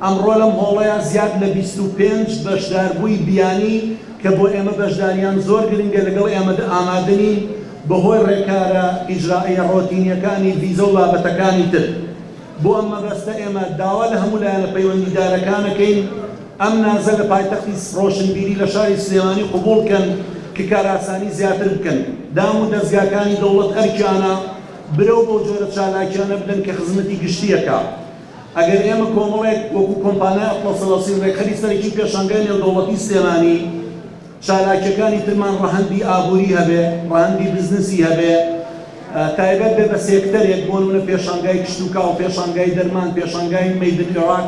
ئەمڕۆ لەم هۆڵەیە زیاد لە 25 بەشداربووی بیانی کە بۆ ئێمە بەشداریان زۆر گرنگە لەگەڵ ئێمە ئامادەنین بەهۆی ڕێکارە ئیجرائیە ڕۆتینیەکانی ڤیزە و بابەتەکانی تر. بۆ ئەم مەبەستە ئێمە داوا لە هەموو لایەنە پەیوەندیدارەکانەکەین ئەم نازە لە پایتەختی ڕۆشنبیری لە شاری سلێمانی قبوڵ بکەن کە کاراسانی زیاتر بکەن. دام و دەستگاکانی دەوڵەت ئەرکیانە برە و بۆ جۆرە چالاکیانە بدەن کە خزمەتی گشتیەکە. ئەگەر ئێمە کۆمەڵێک وەکو کۆمپانیای ئەتڵەسەڵەسی ڕێکخەری سەرەکی پێشانگای نێودەوڵەتی سلێمانی چالاکیەکانی ترمان ڕەهەندی ئابووری هەبێ، ڕەهەندی بزنسی هەبێ، تایبەت بێ بە سێکتەرێک بۆ نمونە پێشانگای کشتوکاو، پێشانگای دەرمان، پێشانگای مەیدن عێراق،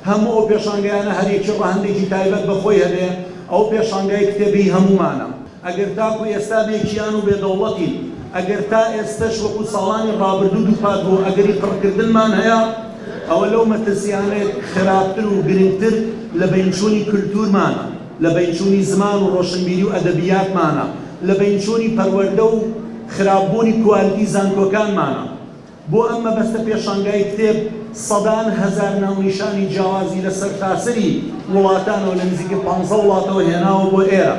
هەموو ئەو پێشانگایانە هەرێکی ڕەهەندێکی تایبەت بەخۆی هەبێ، ئەو پێشانگای کتێبی هەمومانە. ئەگەر تاکو ئێستا بێکیان و بێدەوڵەتین، ئەگەر تا ئێستش وەکو ساڵانی ڕابردوو دووپات بوو ئەگەری پڕکردنمان هەیە، ئەوە لەو مەترسیانەیە خراپتر و گرنگتر لە بینچوونی کولتورمانە، لە بینچوونی زمان و ڕۆشنبیری و ئەدەبیاتمانە، لە بینچوونی پەروەردە و خراپبوونی کوالیتی زانکۆکانمانە. بۆ ئەم مەبەستە پێشانگای کتێب سەدان هەزار ناونیشانی جیاوازی لە سەرتاسەری وڵاتانەوە لە نزیکە 15 وڵاتەوە هێناوە بۆ ئێرە.